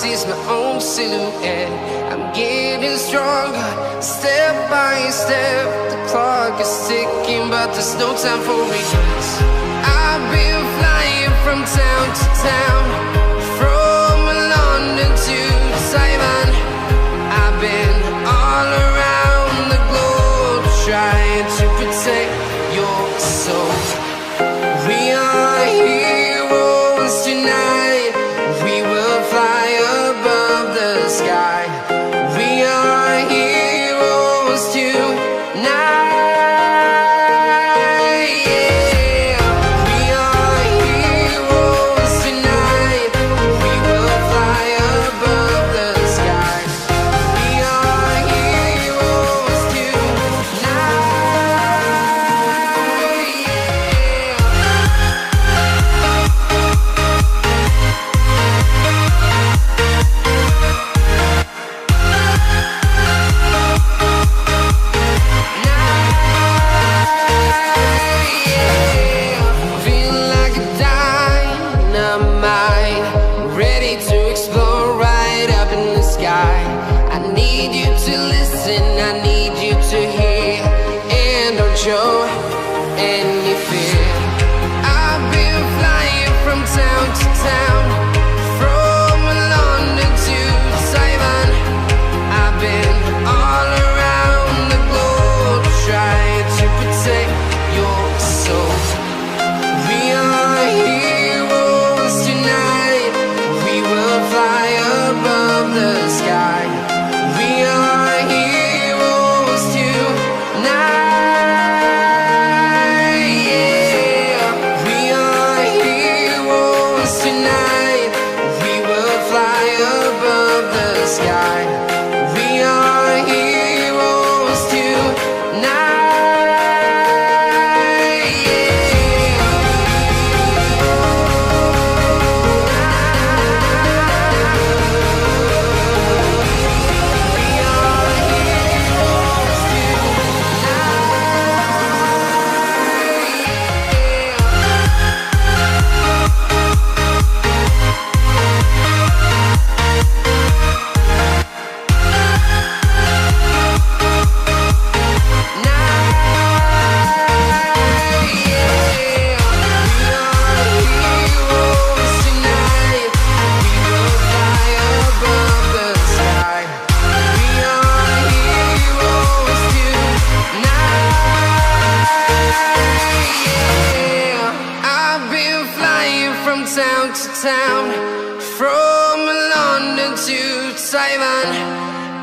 sees my own silhouette. I'm getting stronger, step by step. The clock is ticking, but there's no time for regrets. I've been flying from town to town, from London to Taiwan. I've been all around the globe, trying to protect your soul. We are heroes tonight. We will fly above the sky. We are heroes tonight. Show any fear. I've been flying from town to town, from London to Taiwan. I've been all around the globe, trying to protect your soul. We are heroes tonight. We will fly above the sky. We are heroes tonight.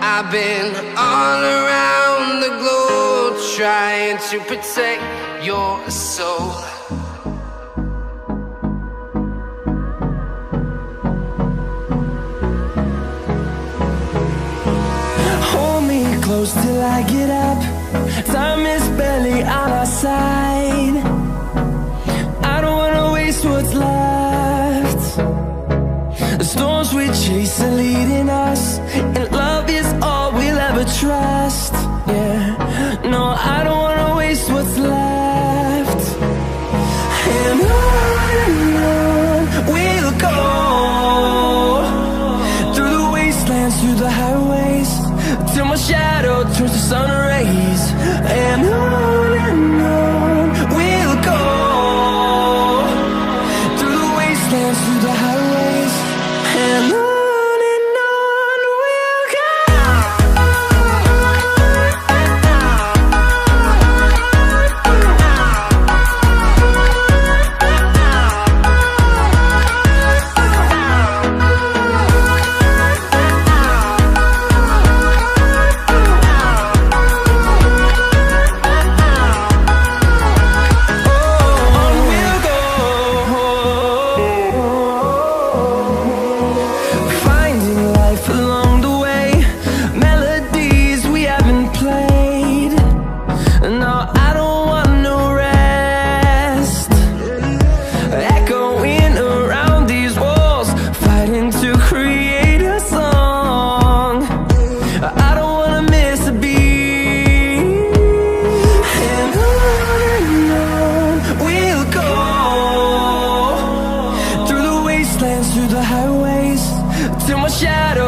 I've been all around the globe, trying to protect your soul. Hold me close till I get up. Time is barely on our side. I don't wanna waste what's left. The storms we chase are leading us, and love is all we'll ever trust. Yeah, no, I don't wanna waste what's left. And on we'll go, through the wastelands, through the highways, till my shadow turns to sun rays. And on we'll go, through the wastelands, through the highways, and on.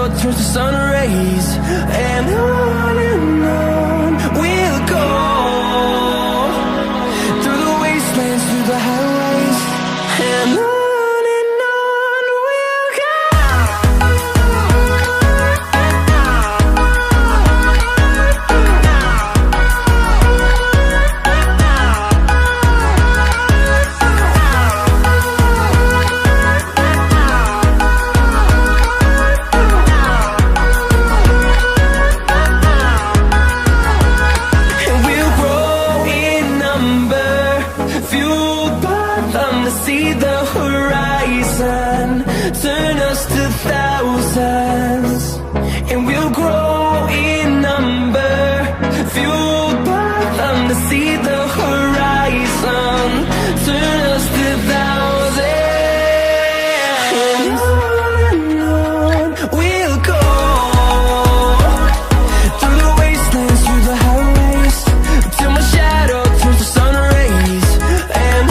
shadow turns to sun rays. And on we'll go, through the wastelands, through the highways. And on we'll go. See the horizon turn us to thousands, and we'll grow in number, fueled by them to see the horizon turn us to thousands. And on we'll go, through the wastelands, through the highways, till my shadow turns to sun rays. And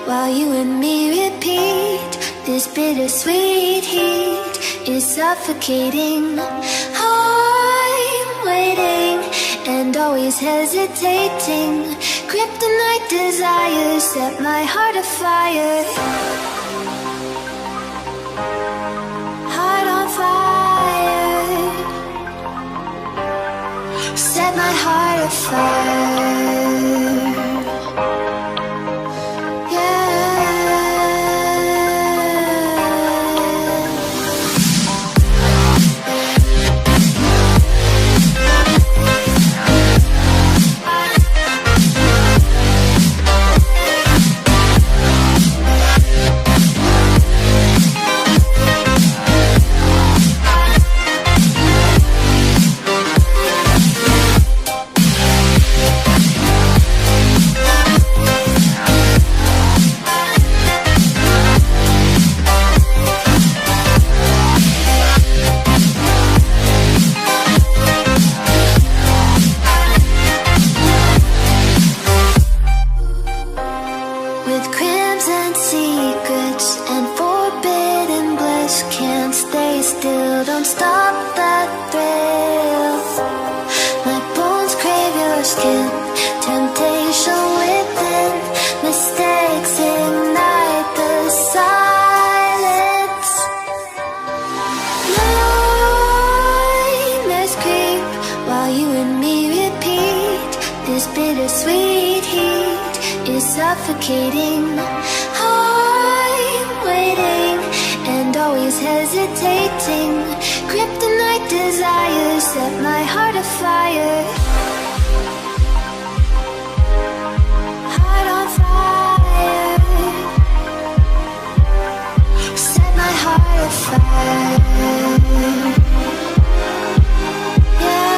while you and me repeat, this bittersweet heat is suffocating. I'm waiting and always hesitating. Kryptonite desires set my heart afire. Heart on fire, set my heart afire. Don't stop that thrill. My bones crave your skin. Temptation within. Mistakes ignite the silence. Nightmares creep while you and me repeat. This bittersweet heat is suffocating. I'm waiting and always hesitating. Kryptonite desires set my heart afire. Heart on fire, set my heart afire. Yeah.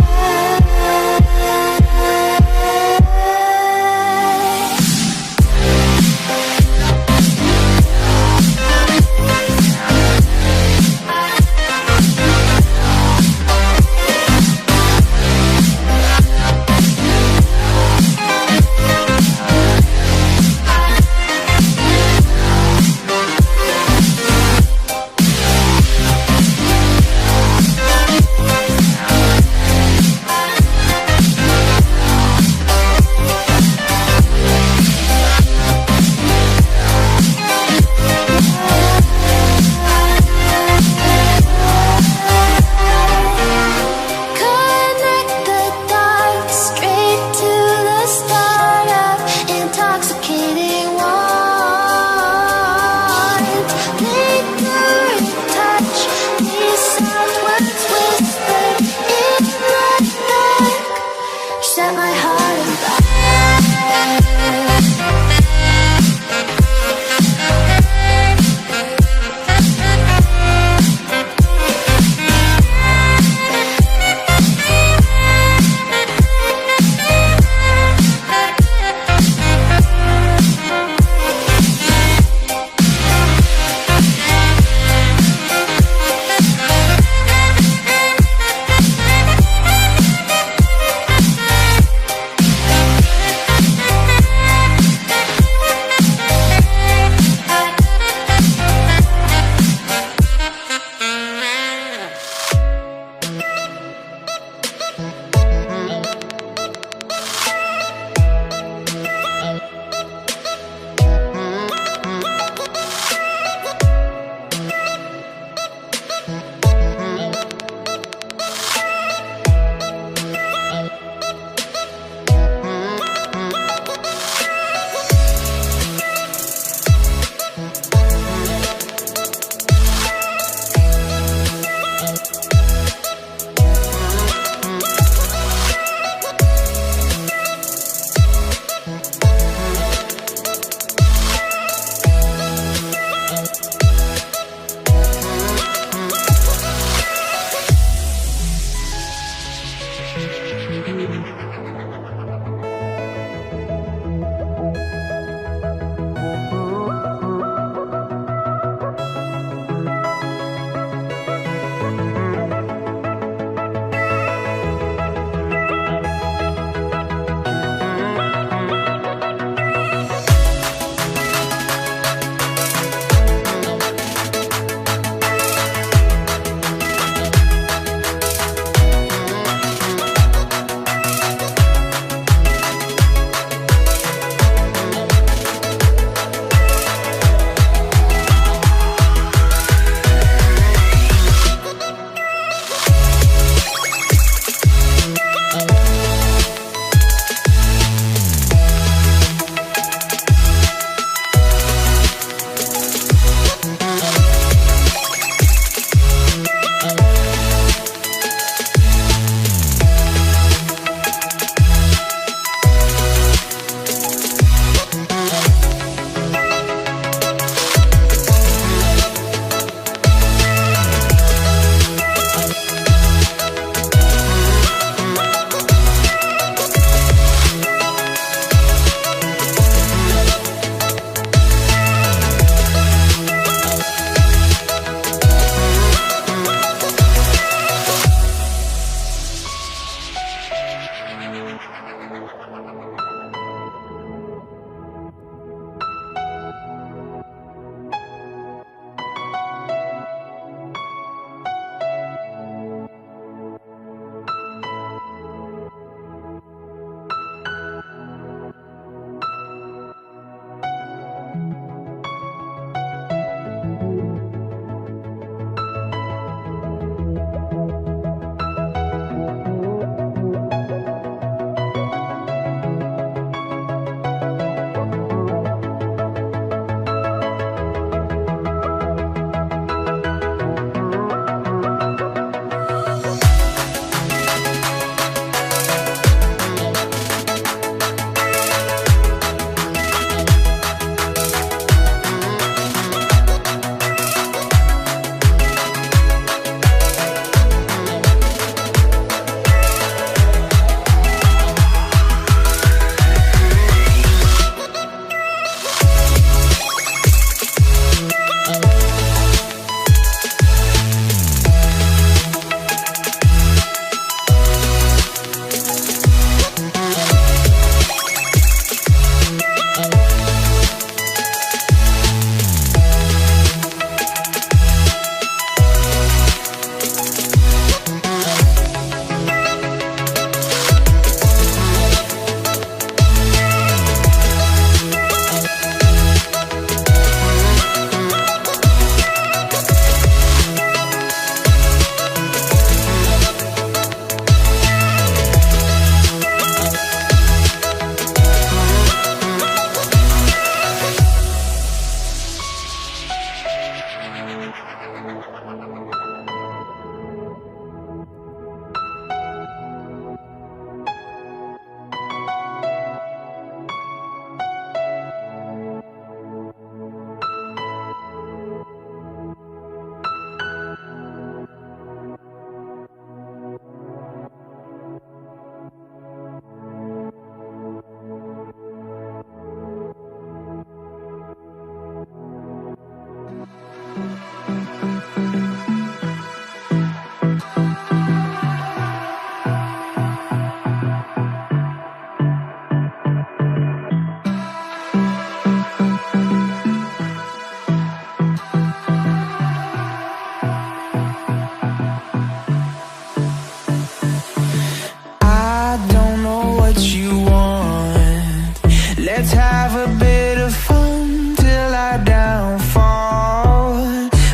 Let's have a bit of fun till I downfall.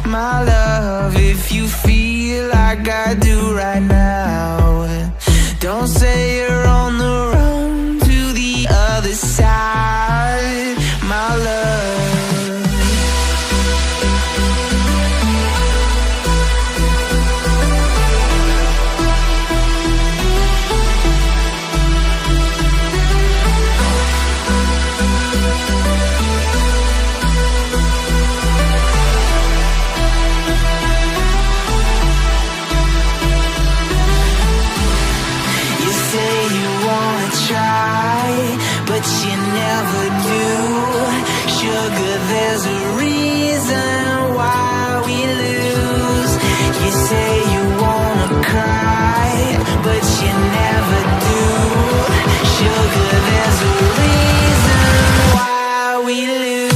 My love, if you feel like I do right now, don't say you're on the run to the other side, my love. But you never do. Sugar, there's a reason why we lose. You say you wanna cry, but you never do. Sugar, there's a reason why we lose.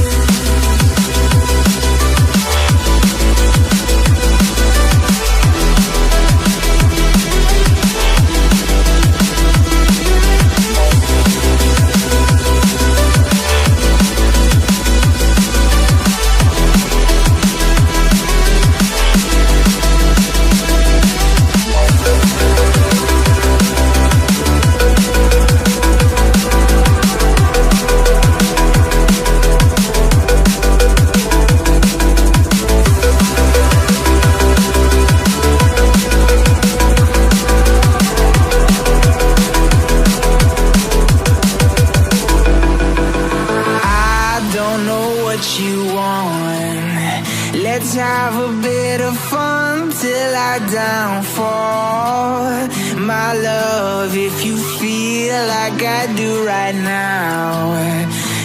Let's have a bit of fun till I downfall. My love, if you feel like I do right now,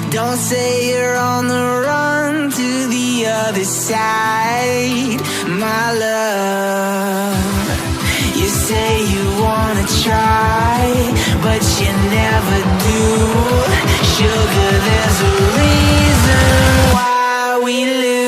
don't say you're on the run to the other side, my love. You say you wanna try, but you never do. Sugar, there's a reason why we lose.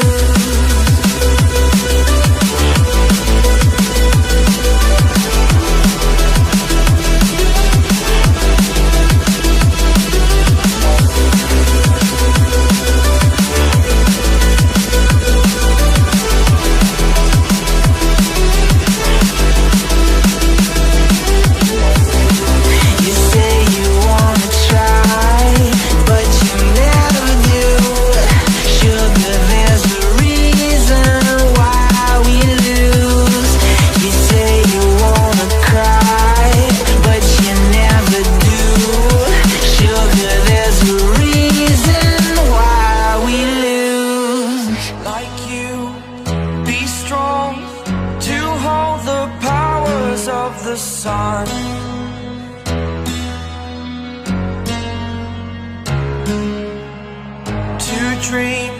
The sun, to dream